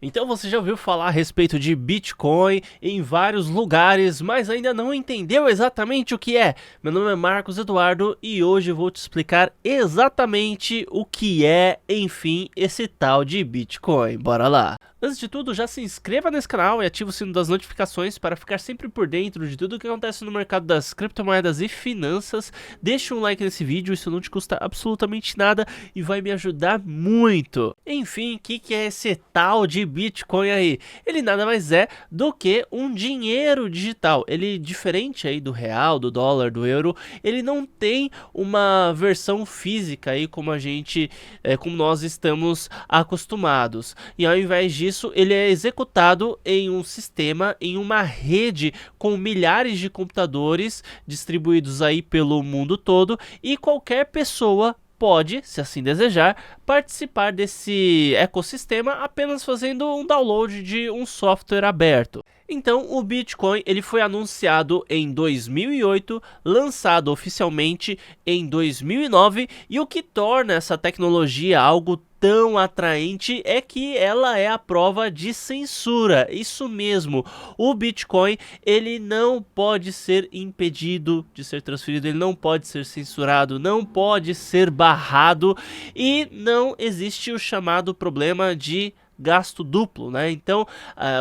Então você já ouviu falar a respeito de Bitcoin em vários lugares, mas ainda não entendeu exatamente o que é? Meu nome é Marcos Eduardo e hoje eu vou te explicar exatamente o que é, enfim, esse tal de Bitcoin. Bora lá! Antes de tudo, já se inscreva nesse canal e ative o sino das notificações para ficar sempre por dentro de tudo o que acontece no mercado das criptomoedas e finanças. Deixa um like nesse vídeo, isso não te custa absolutamente nada e vai me ajudar muito. Enfim, o que é esse tal de Bitcoin aí? Ele nada mais é do que um dinheiro digital. Ele, diferente aí do real, do dólar, do euro, ele não tem uma versão física aí como como nós estamos acostumados. E ao invés disso, ele é executado em um sistema, em uma rede com milhares de computadores distribuídos aí pelo mundo todo, e qualquer pessoa pode, se assim desejar, participar desse ecossistema apenas fazendo um download de um software aberto. Então, o Bitcoin ele foi anunciado em 2008, lançado oficialmente em 2009, e o que torna essa tecnologia algo tão atraente é que ela é a prova de censura. Isso mesmo, o Bitcoin ele não pode ser impedido de ser transferido, ele não pode ser censurado, não pode ser barrado e não existe o chamado problema de gasto duplo, né? Então,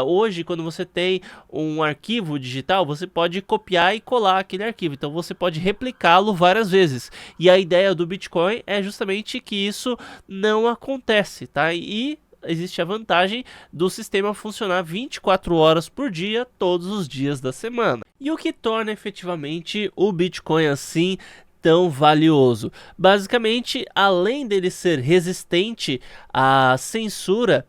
hoje, quando você tem um arquivo digital, você pode copiar e colar aquele arquivo. Então, você pode replicá-lo várias vezes. E a ideia do Bitcoin é justamente que isso não acontece, tá? E existe a vantagem do sistema funcionar 24 horas por dia, todos os dias da semana. E o que torna efetivamente o Bitcoin assim tão valioso? Basicamente, além dele ser resistente à censura,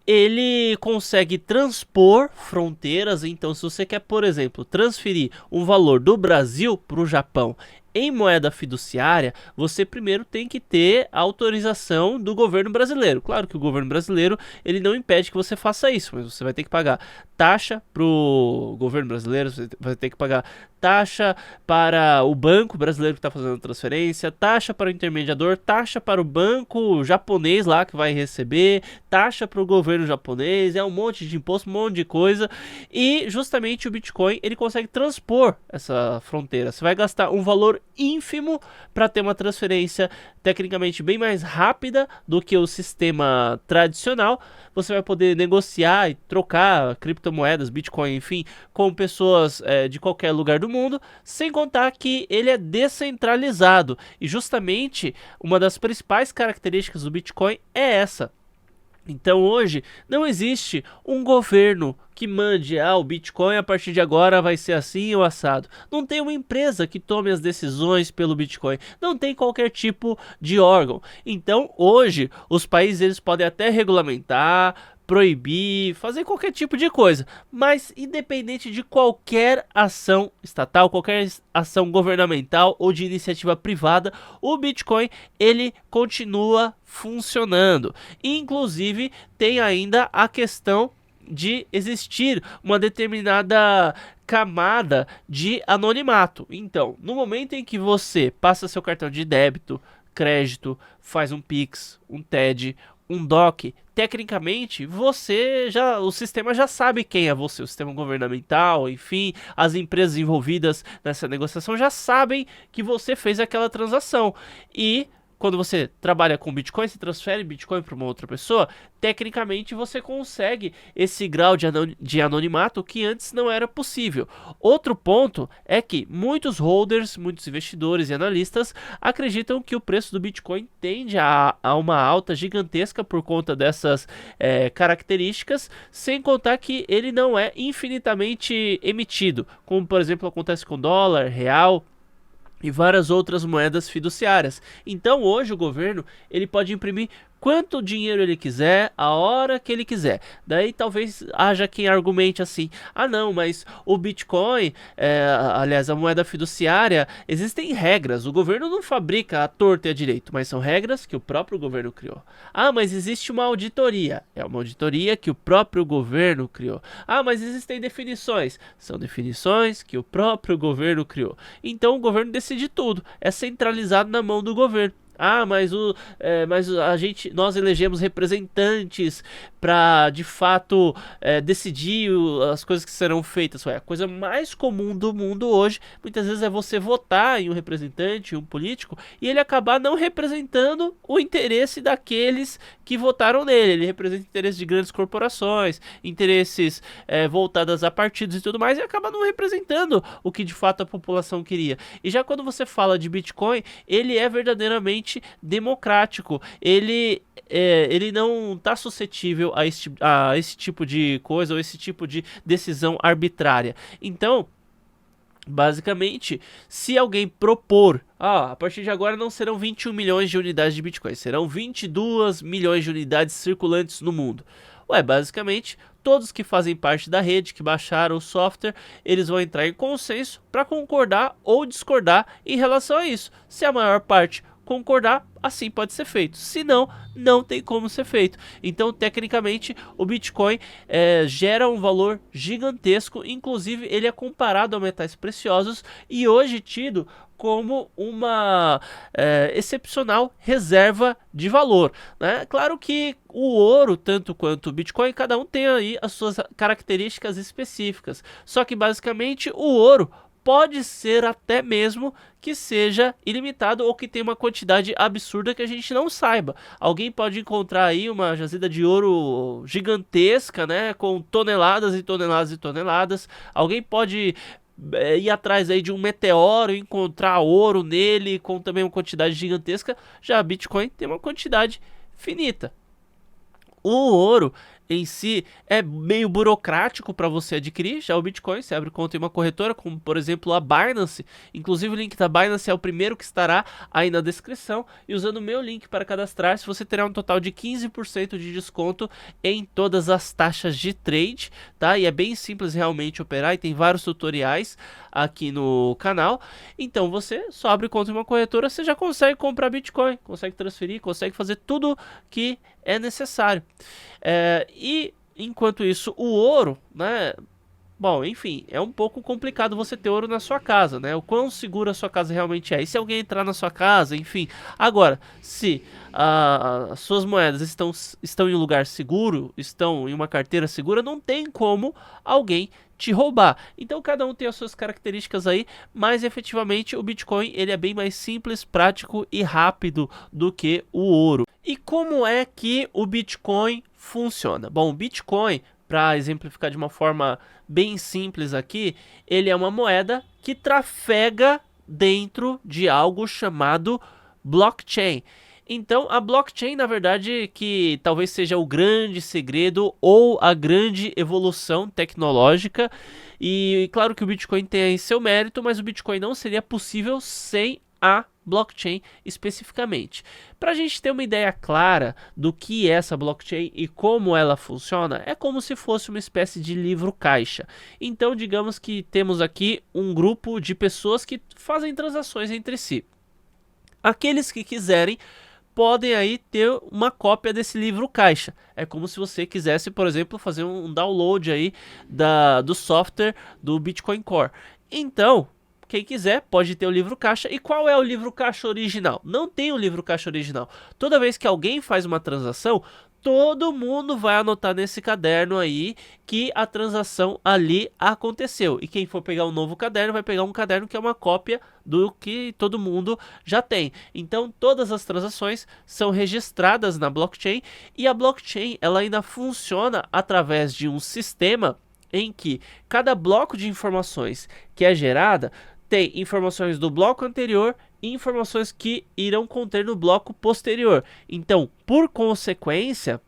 ele consegue transpor fronteiras. Então, se você quer, por exemplo, transferir um valor do Brasil para o Japão em moeda fiduciária, você primeiro tem que ter a autorização do governo brasileiro. Claro que o governo brasileiro ele não impede que você faça isso, mas você vai ter que pagar taxa para o governo brasileiro, você vai ter que pagar taxa para o banco brasileiro que está fazendo a transferência, taxa para o intermediador, taxa para o banco japonês lá que vai receber, taxa para o governo japonês, é um monte de imposto, um monte de coisa. E justamente o Bitcoin ele consegue transpor essa fronteira. Você vai gastar um valor ínfimo para ter uma transferência tecnicamente bem mais rápida do que o sistema tradicional. Você vai poder negociar e trocar criptomoedas, Bitcoin, enfim, com pessoas de qualquer lugar do mundo, sem contar que ele é descentralizado. E justamente uma das principais características do Bitcoin é essa. Então hoje não existe um governo que mande, o Bitcoin a partir de agora vai ser assim ou assado. Não tem uma empresa que tome as decisões pelo Bitcoin. Não tem qualquer tipo de órgão. Então hoje os países eles podem até regulamentar, proibir, fazer qualquer tipo de coisa, mas independente de qualquer ação estatal, qualquer ação governamental ou de iniciativa privada, o Bitcoin ele continua funcionando. Inclusive tem ainda a questão de existir uma determinada camada de anonimato. Então, no momento em que você passa seu cartão de débito, crédito, faz um Pix, um TED, um DOC, tecnicamente o sistema já sabe quem é você, o sistema governamental, enfim, as empresas envolvidas nessa negociação já sabem que você fez aquela transação. E quando você trabalha com Bitcoin, se transfere Bitcoin para uma outra pessoa, tecnicamente você consegue esse grau de anonimato que antes não era possível. Outro ponto é que muitos holders, muitos investidores e analistas acreditam que o preço do Bitcoin tende a uma alta gigantesca por conta dessas características, sem contar que ele não é infinitamente emitido, como por exemplo acontece com dólar, real e várias outras moedas fiduciárias. Então hoje o governo ele pode imprimir quanto dinheiro ele quiser, a hora que ele quiser. Daí talvez haja quem argumente assim, não, mas o Bitcoin, aliás, a moeda fiduciária, existem regras, o governo não fabrica à torta e à direito, mas são regras que o próprio governo criou. Mas existe uma auditoria, é uma auditoria que o próprio governo criou. Mas existem definições, são definições que o próprio governo criou. Então o governo decide tudo, é centralizado na mão do governo. Ah, mas nós elegemos representantes para de fato decidir as coisas que serão feitas. Ué, a coisa mais comum do mundo hoje, muitas vezes, é você votar em um representante, um político, e ele acabar não representando o interesse daqueles que votaram nele. Ele representa interesses de grandes corporações, interesses voltadas a partidos e tudo mais, e acaba não representando o que de fato a população queria. E já quando você fala de Bitcoin, ele é verdadeiramente democrático. Ele não está suscetível a esse tipo de coisa ou esse tipo de decisão arbitrária. Então, basicamente, se alguém propor, a partir de agora não serão 21 milhões de unidades de Bitcoin, serão 22 milhões de unidades circulantes no mundo. Ué, basicamente, todos que fazem parte da rede, que baixaram o software, eles vão entrar em consenso para concordar ou discordar em relação a isso. Se a maior parte concordar, assim pode ser feito. Se não, não tem como ser feito. Então, tecnicamente, o Bitcoin gera um valor gigantesco. Inclusive, ele é comparado a metais preciosos e hoje tido como uma excepcional reserva de valor, né? Claro que o ouro, tanto quanto o Bitcoin, cada um tem aí as suas características específicas. Só que, basicamente, o ouro pode ser até mesmo que seja ilimitado ou que tenha uma quantidade absurda que a gente não saiba. Alguém pode encontrar aí uma jazida de ouro gigantesca, né, com toneladas e toneladas e toneladas. Alguém pode ir atrás aí de um meteoro e encontrar ouro nele com também uma quantidade gigantesca. Já a Bitcoin tem uma quantidade finita. O ouro em si é meio burocrático para você adquirir. Já o Bitcoin, você abre conta em uma corretora, como por exemplo a Binance. Inclusive o link da Binance é o primeiro que estará aí na descrição. E usando o meu link para cadastrar-se, você terá um total de 15% de desconto em todas as taxas de trade, tá? E é bem simples realmente operar e tem vários tutoriais aqui no canal. Então você só abre conta em uma corretora, você já consegue comprar Bitcoin, consegue transferir, consegue fazer tudo que é necessário. E enquanto isso, o ouro, né? Bom, enfim, é um pouco complicado você ter ouro na sua casa, né? O quão segura a sua casa realmente é. E se alguém entrar na sua casa, enfim. Agora, se as suas moedas estão em um lugar seguro, estão em uma carteira segura, não tem como alguém te roubar. Então cada um tem as suas características aí, mas efetivamente o Bitcoin ele é bem mais simples, prático e rápido do que o ouro. E como é que o Bitcoin funciona? Bom, o Bitcoin, para exemplificar de uma forma bem simples aqui, ele é uma moeda que trafega dentro de algo chamado blockchain. Então, a blockchain, na verdade, que talvez seja o grande segredo ou a grande evolução tecnológica. E claro que o Bitcoin tem aí seu mérito, mas o Bitcoin não seria possível sem a blockchain especificamente. Para a gente ter uma ideia clara do que é essa blockchain e como ela funciona, é como se fosse uma espécie de livro-caixa. Então, digamos que temos aqui um grupo de pessoas que fazem transações entre si. Aqueles que quiserem podem aí ter uma cópia desse livro caixa. É como se você quisesse, por exemplo, fazer um download aí do software do Bitcoin Core. Então, quem quiser pode ter o livro caixa. E qual é o livro caixa original? Não tem o livro caixa original. Toda vez que alguém faz uma transação, todo mundo vai anotar nesse caderno aí que a transação ali aconteceu. E quem for pegar um novo caderno vai pegar um caderno que é uma cópia do que todo mundo já tem. Então todas as transações são registradas na blockchain e a blockchain ela ainda funciona através de um sistema em que cada bloco de informações que é gerada tem informações do bloco anterior e informações que irão conter no bloco posterior. Então, por consequência,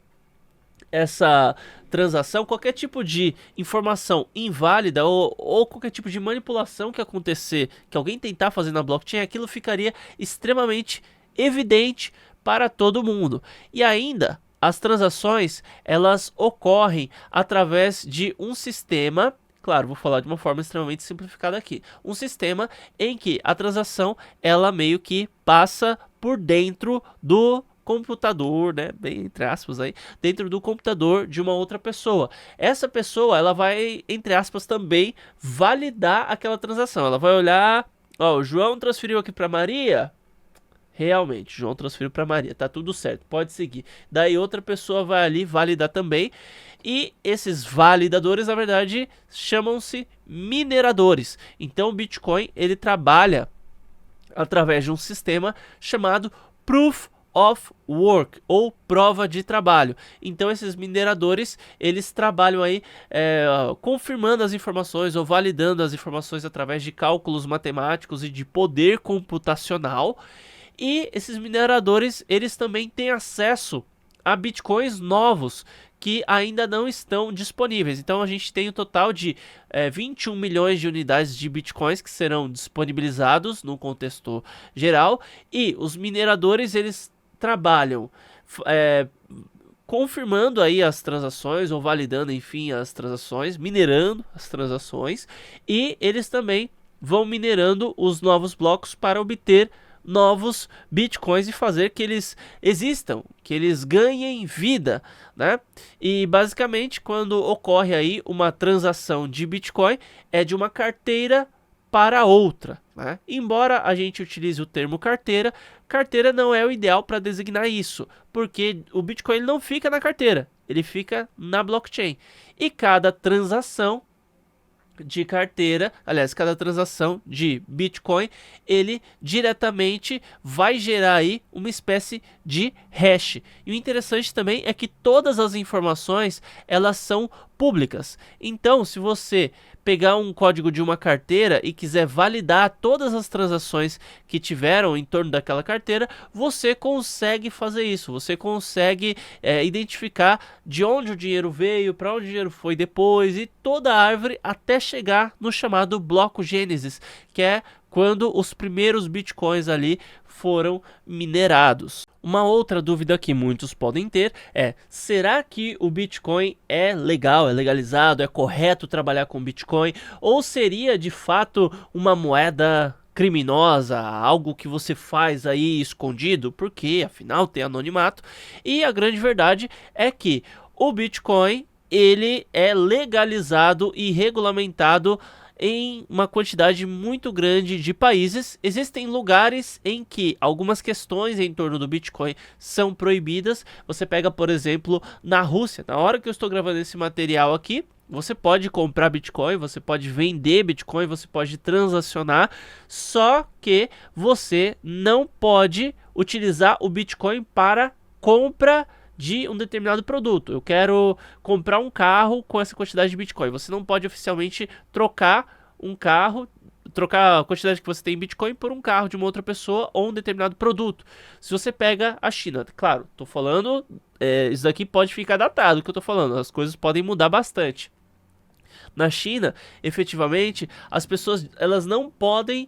essa transação, qualquer tipo de informação inválida ou qualquer tipo de manipulação que acontecer, que alguém tentar fazer na blockchain, aquilo ficaria extremamente evidente para todo mundo. E ainda, as transações, elas ocorrem através de um sistema. Claro, vou falar de uma forma extremamente simplificada aqui. Um sistema em que a transação, ela meio que passa por dentro do computador, né, bem entre aspas aí, dentro do computador de uma outra pessoa. Essa pessoa, ela vai, entre aspas, também validar aquela transação. Ela vai olhar, ó, o João transferiu aqui para Maria, Realmente, João transferiu para Maria, tá tudo certo, pode seguir. Daí outra pessoa vai ali validar também. E esses validadores, na verdade, chamam-se mineradores. Então o Bitcoin, ele trabalha através de um sistema chamado Proof of Work, ou prova de trabalho. Então esses mineradores, eles trabalham aí confirmando as informações ou validando as informações através de cálculos matemáticos e de poder computacional. E esses mineradores, eles também têm acesso a bitcoins novos que ainda não estão disponíveis. Então a gente tem um total de 21 milhões de unidades de bitcoins que serão disponibilizados no contexto geral. E os mineradores, eles trabalham confirmando aí as transações ou validando, enfim, as transações, minerando as transações, e eles também vão minerando os novos blocos para obter novos bitcoins e fazer que eles existam, que eles ganhem vida, né? E basicamente, quando ocorre aí uma transação de bitcoin, é de uma carteira para outra, né? Embora a gente utilize o termo carteira, carteira não é o ideal para designar isso, porque o bitcoin ele não fica na carteira, ele fica na blockchain, e cada transação de carteira, aliás, cada transação de Bitcoin, ele diretamente vai gerar aí uma espécie de hash. E o interessante também é que todas as informações, elas são públicas. Então, se você pegar um código de uma carteira e quiser validar todas as transações que tiveram em torno daquela carteira, você consegue fazer isso. Você consegue identificar de onde o dinheiro veio, para onde o dinheiro foi depois, e toda a árvore até chegar no chamado bloco Gênesis, que é quando os primeiros bitcoins ali foram minerados. Uma outra dúvida que muitos podem ter é: será que o Bitcoin é legal, é legalizado, é correto trabalhar com Bitcoin? Ou seria de fato uma moeda criminosa, algo que você faz aí escondido, porque afinal tem anonimato? E a grande verdade é que o Bitcoin, ele é legalizado e regulamentado em uma quantidade muito grande de países. Existem lugares em que algumas questões em torno do Bitcoin são proibidas. Você pega, por exemplo, na Rússia. Na hora que eu estou gravando esse material aqui, você pode comprar Bitcoin, você pode vender Bitcoin, você pode transacionar, só que você não pode utilizar o Bitcoin para compra de um determinado produto. Eu quero comprar um carro com essa quantidade de Bitcoin. Você não pode oficialmente trocar um carro, trocar a quantidade que você tem em Bitcoin por um carro de uma outra pessoa ou um determinado produto. Se você pega a China, claro, tô falando, isso daqui pode ficar datado o que eu tô falando, as coisas podem mudar bastante. Na China, efetivamente, as pessoas, elas não podem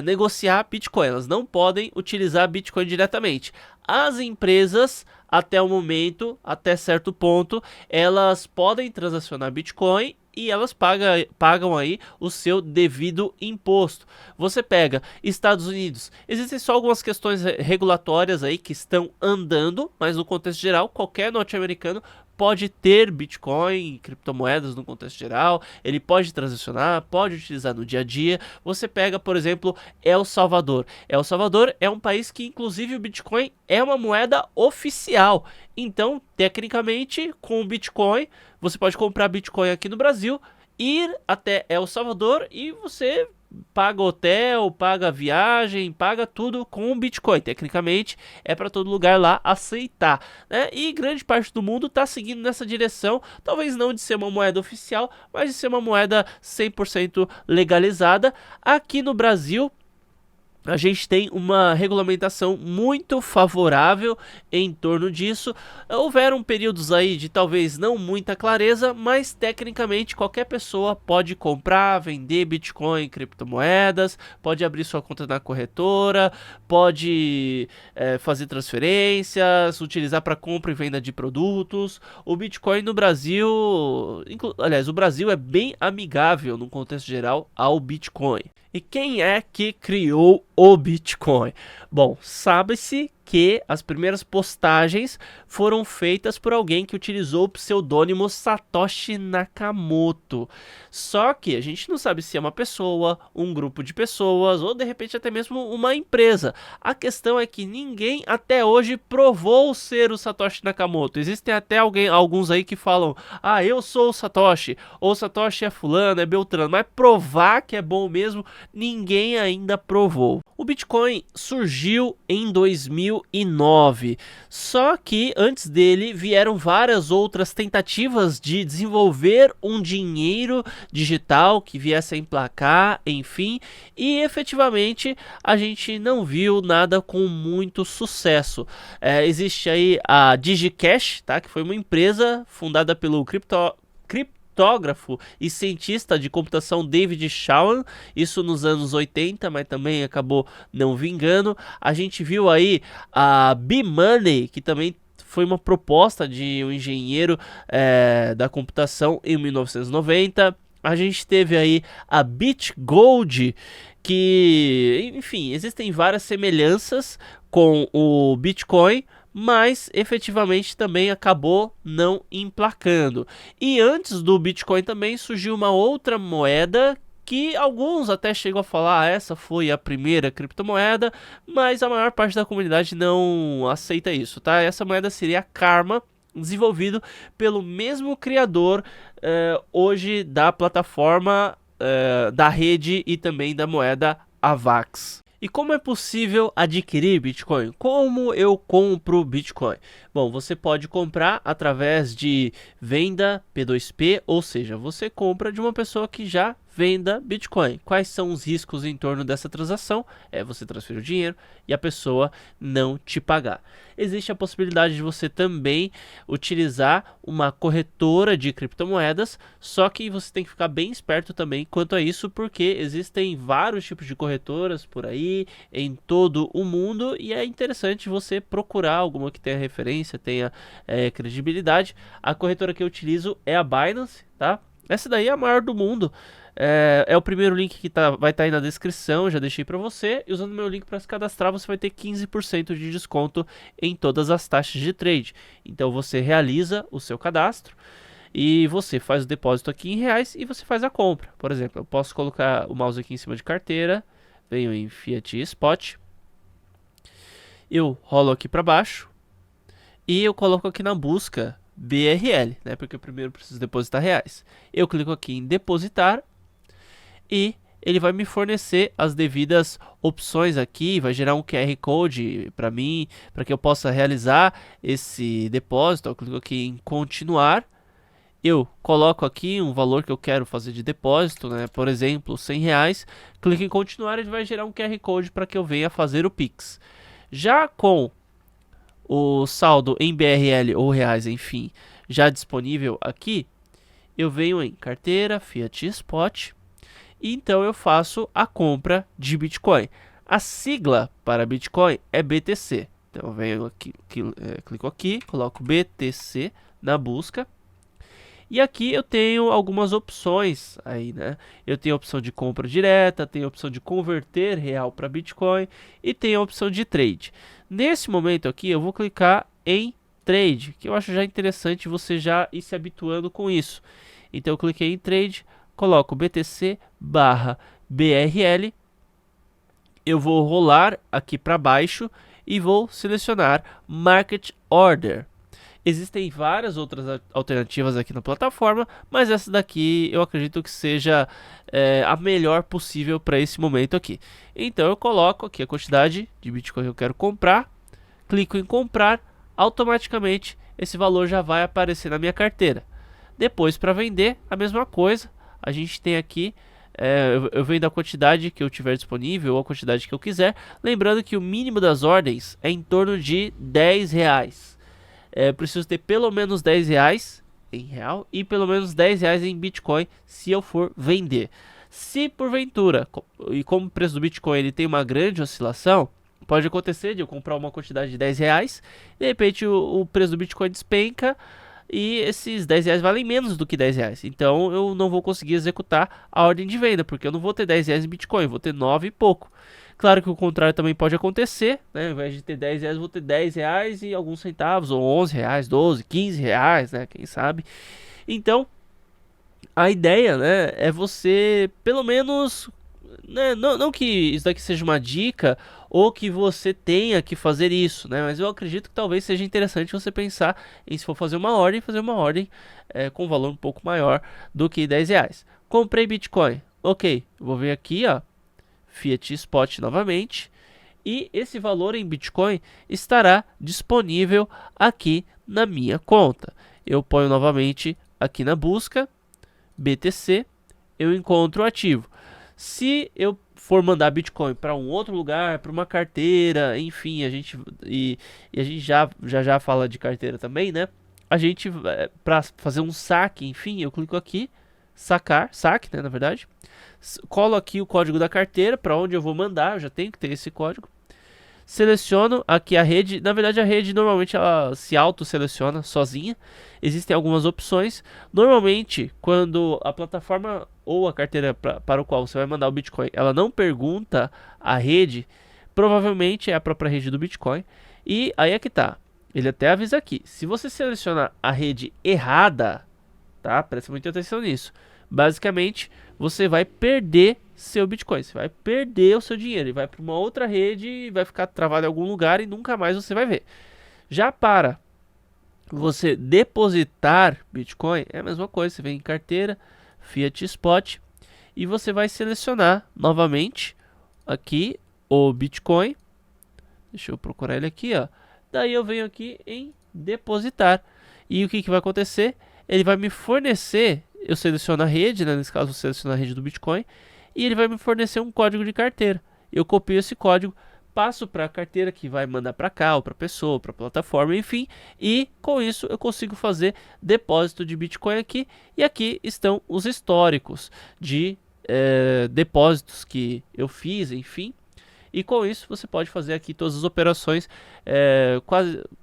negociar Bitcoin, elas não podem utilizar Bitcoin diretamente. As empresas, até o momento, até certo ponto, elas podem transacionar Bitcoin e elas pagam aí o seu devido imposto. Você pega Estados Unidos, existem só algumas questões regulatórias aí que estão andando, mas no contexto geral, qualquer norte-americano pode ter Bitcoin, criptomoedas no contexto geral, ele pode transacionar, pode utilizar no dia a dia. Você pega, por exemplo, El Salvador. El Salvador é um país que, inclusive, o Bitcoin é uma moeda oficial. Então, tecnicamente, com o Bitcoin, você pode comprar Bitcoin aqui no Brasil, ir até El Salvador e você paga hotel, paga viagem, paga tudo com o Bitcoin. Tecnicamente é para todo lugar lá aceitar, né? E grande parte do mundo está seguindo nessa direção, talvez não de ser uma moeda oficial, mas de ser uma moeda 100% legalizada. Aqui no Brasil, a gente tem uma regulamentação muito favorável em torno disso. Houveram períodos aí de talvez não muita clareza, mas tecnicamente qualquer pessoa pode comprar, vender Bitcoin, criptomoedas, pode abrir sua conta na corretora, pode fazer transferências, utilizar para compra e venda de produtos. O Bitcoin no Brasil, aliás, o Brasil é bem amigável no contexto geral ao Bitcoin. E quem é que criou o Bitcoin? Bom, sabe-se que as primeiras postagens foram feitas por alguém que utilizou o pseudônimo Satoshi Nakamoto. Só que a gente não sabe se é uma pessoa, um grupo de pessoas ou de repente até mesmo uma empresa. A questão é que ninguém até hoje provou ser o Satoshi Nakamoto. Existem até alguns aí que falam: ah, eu sou o Satoshi, ou Satoshi é fulano, é Beltrano, mas provar que é bom mesmo, ninguém ainda provou. O Bitcoin surgiu em 2009, só que antes dele vieram várias outras tentativas de desenvolver um dinheiro digital que viesse a emplacar, enfim, e efetivamente a gente não viu nada com muito sucesso. Existe aí a DigiCash, tá? Que foi uma empresa fundada pelo criptógrafo e cientista de computação David Shawn, isso nos anos 80, mas também acabou não vingando. A gente viu aí a B-Money, que também foi uma proposta de um engenheiro da computação em 1990. A gente teve aí a BitGold, que, enfim, existem várias semelhanças com o Bitcoin, mas efetivamente também acabou não emplacando. E antes do Bitcoin também surgiu uma outra moeda que alguns até chegam a falar, essa foi a primeira criptomoeda, mas a maior parte da comunidade não aceita isso, tá? Essa moeda seria a Karma, desenvolvido pelo mesmo criador hoje da plataforma da rede e também da moeda AVAX. E como é possível adquirir Bitcoin? Como eu compro Bitcoin? Bom, você pode comprar através de venda P2P, ou seja, você compra de uma pessoa que já venda Bitcoin. Quais são os riscos em torno dessa transação? É você transferir o dinheiro e a pessoa não te pagar. Existe a possibilidade de você também utilizar uma corretora de criptomoedas, só que você tem que ficar bem esperto também quanto a isso, porque existem vários tipos de corretoras por aí, em todo o mundo, e é interessante você procurar alguma que tenha referência, tenha credibilidade. A corretora que eu utilizo é a Binance, tá? Essa daí é a maior do mundo. É o primeiro link que vai estar aí na descrição, já deixei para você. E usando meu link para se cadastrar, você vai ter 15% de desconto em todas as taxas de trade. Então você realiza o seu cadastro e você faz o depósito aqui em reais e você faz a compra. Por exemplo, eu posso colocar o mouse aqui em cima de carteira, venho em Fiat Spot, eu rolo aqui para baixo e eu coloco aqui na busca BRL, né? Porque eu primeiro preciso depositar reais. Eu clico aqui em depositar e ele vai me fornecer as devidas opções aqui, vai gerar um QR Code para mim, para que eu possa realizar esse depósito. Eu clico aqui em continuar, eu coloco aqui um valor que eu quero fazer de depósito, né? Por exemplo, R$100, clico em continuar e ele vai gerar um QR Code para que eu venha fazer o Pix. Já com o saldo em BRL ou reais, enfim, já disponível aqui, eu venho em carteira, Fiat Spot, e então eu faço a compra de Bitcoin. A sigla para Bitcoin é BTC. Então eu venho aqui, clico aqui, coloco BTC na busca. E aqui eu tenho algumas opções aí, né? Eu tenho a opção de compra direta, tenho a opção de converter real para Bitcoin e tenho a opção de trade. Nesse momento aqui eu vou clicar em trade, que eu acho já interessante você já ir se habituando com isso. Então eu cliquei em trade, coloco BTC /BRL, eu vou rolar aqui para baixo e vou selecionar Market Order. Existem várias outras alternativas aqui na plataforma, mas essa daqui eu acredito que seja a melhor possível para esse momento aqui. Então eu coloco aqui a quantidade de Bitcoin que eu quero comprar, clico em comprar, automaticamente esse valor já vai aparecer na minha carteira. Depois, para vender, a mesma coisa, a gente tem aqui, eu vendo a quantidade que eu tiver disponível ou a quantidade que eu quiser, lembrando que o mínimo das ordens é em torno de R$10. Preciso ter pelo menos R$10 em real e pelo menos R$10 em Bitcoin se eu for vender. Se porventura, e como o preço do Bitcoin ele tem uma grande oscilação, pode acontecer de eu comprar uma quantidade de R$10, de repente o preço do Bitcoin despenca e esses R$10 valem menos do que R$10. Então eu não vou conseguir executar a ordem de venda, porque eu não vou ter R$10 em Bitcoin, vou ter 9 e pouco. Claro que o contrário também pode acontecer, né? Ao invés de ter 10 reais, eu vou ter 10 reais e alguns centavos, ou 11 reais, 12, 15 reais, né? Quem sabe? Então, a ideia, né, é você, pelo menos, né, não que isso daqui seja uma dica ou que você tenha que fazer isso, né? Mas eu acredito que talvez seja interessante você pensar em, se for fazer uma ordem, com valor um pouco maior do que 10 reais. Comprei Bitcoin. Ok, vou vir aqui, ó, Fiat Spot novamente, e esse valor em Bitcoin estará disponível aqui na minha conta. Eu ponho novamente aqui na busca, BTC, eu encontro o ativo. Se eu for mandar Bitcoin para um outro lugar, para uma carteira, enfim, a gente já fala de carteira também, né? A gente, para fazer um saque, enfim, eu clico aqui, saque, né, na verdade. Colo aqui o código da carteira para onde eu vou mandar, eu já tenho que ter esse código. Seleciono aqui a rede, na verdade a rede normalmente ela se auto-seleciona sozinha. Existem algumas opções. Normalmente, quando a plataforma ou a carteira para o qual você vai mandar o Bitcoin, ela não pergunta a rede, provavelmente é a própria rede do Bitcoin. E aí é que tá, ele até avisa aqui, se você selecionar a rede errada, tá? Presta muita atenção nisso. Basicamente, você vai perder seu Bitcoin, você vai perder o seu dinheiro, ele vai para uma outra rede e vai ficar travado em algum lugar e nunca mais você vai ver. Já para você depositar Bitcoin, é a mesma coisa, você vem em carteira, Fiat Spot, e você vai selecionar novamente aqui o Bitcoin. Deixa eu procurar ele aqui, ó. Daí eu venho aqui em depositar. E o que vai acontecer? Ele vai me fornecer, eu seleciono a rede, né? Nesse caso eu seleciono a rede do Bitcoin, e ele vai me fornecer um código de carteira. Eu copio esse código, passo para a carteira que vai mandar para cá, ou para a pessoa, para a plataforma, enfim, e com isso eu consigo fazer depósito de Bitcoin aqui, e aqui estão os históricos de depósitos que eu fiz, enfim. E com isso você pode fazer aqui todas as operações,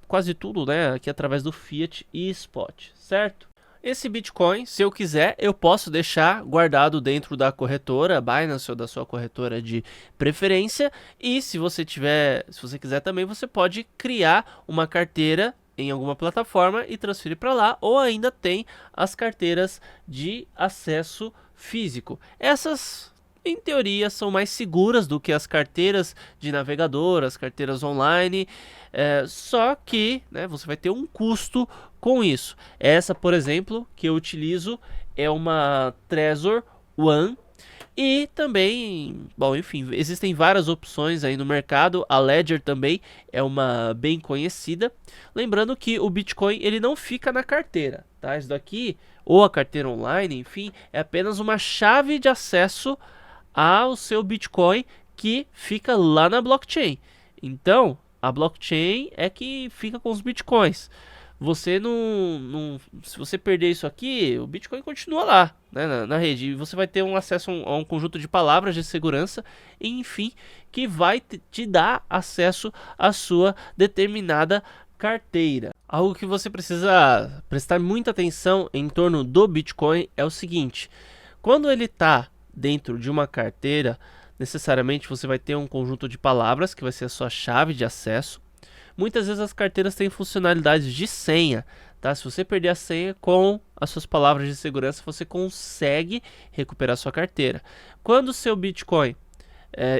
quase tudo, né, aqui através do Fiat e Spot, certo? Esse Bitcoin, se eu quiser, eu posso deixar guardado dentro da corretora Binance ou da sua corretora de preferência. E se você quiser também, você pode criar uma carteira em alguma plataforma e transferir para lá, ou ainda tem as carteiras de acesso físico. Essas, em teoria, são mais seguras do que as carteiras de navegador, as carteiras online, só que, né, você vai ter um custo com isso. Essa, por exemplo, que eu utilizo é uma Trezor One. E também, bom, enfim, existem várias opções aí no mercado. A Ledger também é uma bem conhecida. Lembrando que o Bitcoin ele não fica na carteira, tá? Isso daqui, ou a carteira online, enfim, é apenas uma chave de acesso ao seu Bitcoin que fica lá na blockchain. Então, a blockchain é que fica com os Bitcoins. Você se você perder isso aqui, o Bitcoin continua lá, né, na rede. E você vai ter um acesso a um conjunto de palavras de segurança, enfim, que vai te dar acesso à sua determinada carteira. Algo que você precisa prestar muita atenção em torno do Bitcoin é o seguinte: quando ele está dentro de uma carteira, necessariamente você vai ter um conjunto de palavras que vai ser a sua chave de acesso. Muitas vezes as carteiras têm funcionalidades de senha, tá? Se você perder a senha com as suas palavras de segurança, você consegue recuperar sua carteira. Quando o seu Bitcoin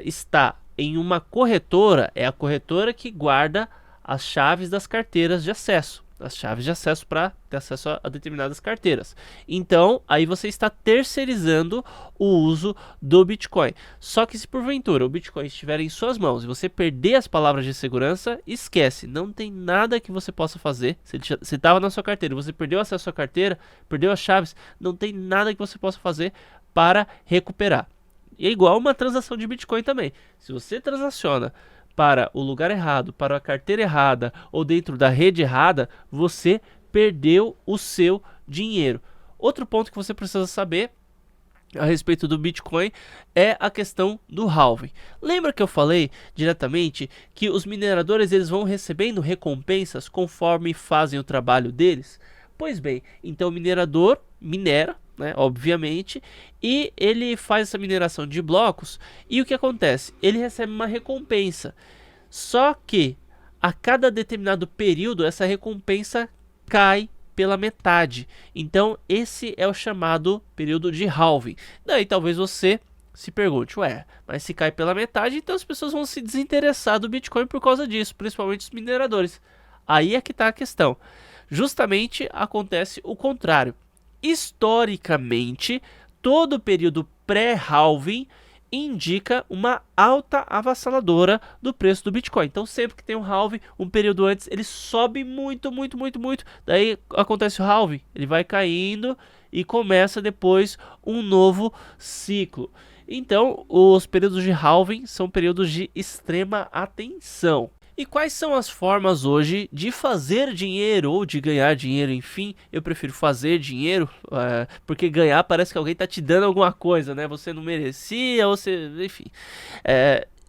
está em uma corretora, é a corretora que guarda as chaves das carteiras de acesso. As chaves de acesso para ter acesso a determinadas carteiras. Então, aí você está terceirizando o uso do Bitcoin. Só que se porventura o Bitcoin estiver em suas mãos e você perder as palavras de segurança, esquece. Não tem nada que você possa fazer. Se estava na sua carteira e você perdeu acesso à carteira, perdeu as chaves, não tem nada que você possa fazer para recuperar. E é igual uma transação de Bitcoin também. Se você transaciona para o lugar errado, para a carteira errada ou dentro da rede errada, você perdeu o seu dinheiro. Outro ponto que você precisa saber a respeito do Bitcoin é a questão do halving. Lembra que eu falei diretamente que os mineradores eles vão recebendo recompensas conforme fazem o trabalho deles? Pois bem, então o minerador minera, né, obviamente, e ele faz essa mineração de blocos, e o que acontece? Ele recebe uma recompensa, só que a cada determinado período essa recompensa cai pela metade. Então esse é o chamado período de halving. Daí talvez você se pergunte, ué, mas se cai pela metade, então as pessoas vão se desinteressar do Bitcoin por causa disso, principalmente os mineradores. Aí é que está a questão. Justamente acontece o contrário. Historicamente, todo período pré-halving indica uma alta avassaladora do preço do Bitcoin. Então sempre que tem um halving, um período antes, ele sobe muito, muito, muito, muito. Daí acontece o halving, ele vai caindo e começa depois um novo ciclo. Então os períodos de halving são períodos de extrema atenção. E quais são as formas hoje de fazer dinheiro ou de ganhar dinheiro? Enfim, eu prefiro fazer dinheiro, porque ganhar parece que alguém tá te dando alguma coisa, né? Você não merecia, você... enfim.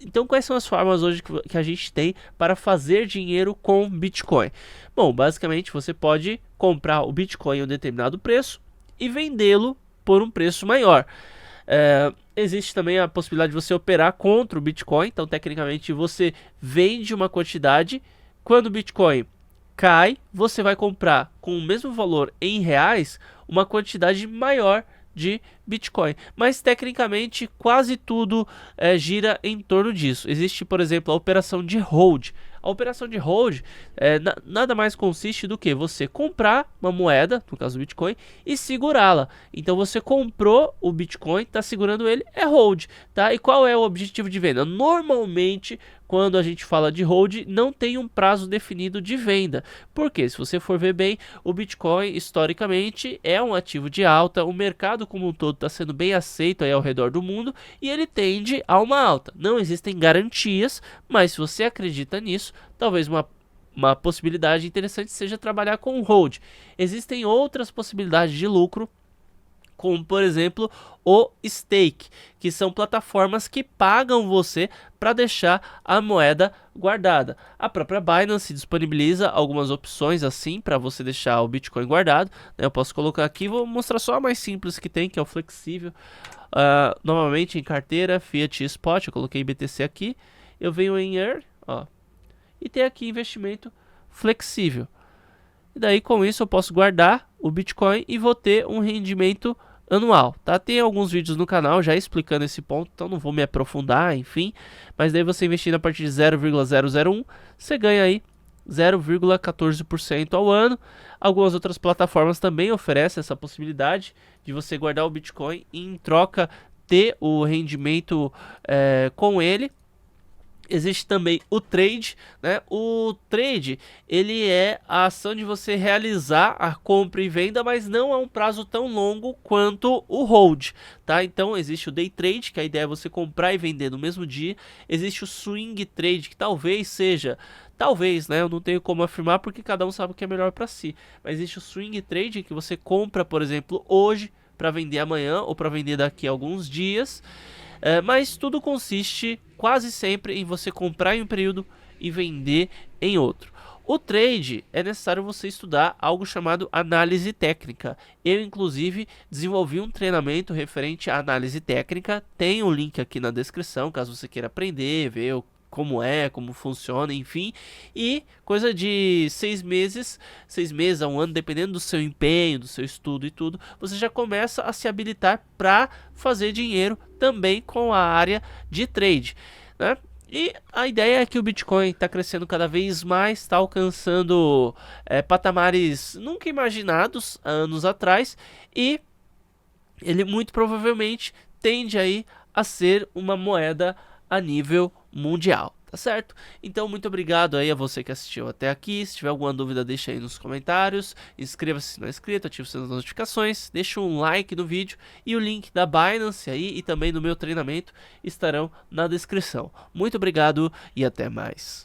Então, quais são as formas hoje que a gente tem para fazer dinheiro com Bitcoin? Bom, basicamente você pode comprar o Bitcoin em um determinado preço e vendê-lo por um preço maior. Existe também a possibilidade de você operar contra o Bitcoin. Então tecnicamente você vende uma quantidade, quando o Bitcoin cai, você vai comprar com o mesmo valor em reais uma quantidade maior de Bitcoin, mas tecnicamente quase tudo gira em torno disso. Existe, por exemplo, a operação de hold. A operação de hold nada mais consiste do que você comprar uma moeda, no caso do Bitcoin, e segurá-la. Então você comprou o Bitcoin, está segurando ele, é hold, tá? E qual é o objetivo de venda? Normalmente, quando a gente fala de hold, não tem um prazo definido de venda. Porque se você for ver bem, o Bitcoin historicamente é um ativo de alta, o mercado como um todo está sendo bem aceito aí ao redor do mundo e ele tende a uma alta. Não existem garantias, mas se você acredita nisso, talvez uma possibilidade interessante seja trabalhar com hold. Existem outras possibilidades de lucro, como por exemplo o stake, que são plataformas que pagam você para deixar a moeda guardada. A própria Binance disponibiliza algumas opções assim para você deixar o Bitcoin guardado, né? Eu posso colocar aqui, vou mostrar só a mais simples que tem, que é o flexível. Normalmente em carteira, Fiat e Spot, eu coloquei BTC aqui, eu venho em Earn, ó, e tem aqui investimento flexível. E daí com isso eu posso guardar o Bitcoin e vou ter um rendimento anual, tá? Tem alguns vídeos no canal já explicando esse ponto, então não vou me aprofundar, enfim. Mas daí você investindo a partir de 0,001, você ganha aí 0,14% ao ano. Algumas outras plataformas também oferecem essa possibilidade de você guardar o Bitcoin e em troca ter o rendimento com ele. Existe também o trade, né? O trade, ele é a ação de você realizar a compra e venda, mas não é um prazo tão longo quanto o hold, tá? Então existe o day trade, que a ideia é você comprar e vender no mesmo dia. Existe o swing trade, que talvez seja, né? Eu não tenho como afirmar porque cada um sabe o que é melhor para si. Mas existe o swing trade, que você compra, por exemplo, hoje para vender amanhã ou para vender daqui a alguns dias. Mas tudo consiste quase sempre em você comprar em um período e vender em outro. O trade é necessário você estudar algo chamado análise técnica. Eu inclusive desenvolvi um treinamento referente à análise técnica. Tem um link aqui na descrição caso você queira aprender, ver como funciona, enfim. E coisa de 6 meses a um ano, dependendo do seu empenho, do seu estudo e tudo, você já começa a se habilitar para fazer dinheiro também com a área de trade, né? E a ideia é que o Bitcoin está crescendo cada vez mais, está alcançando patamares nunca imaginados anos atrás, e ele muito provavelmente tende aí a ser uma moeda a nível mundial, tá certo? Então muito obrigado aí a você que assistiu até aqui. Se tiver alguma dúvida, deixa aí nos comentários, inscreva-se se não é inscrito, ative suas notificações, deixa um like no vídeo e o link da Binance aí e também do meu treinamento estarão na descrição. Muito obrigado e até mais.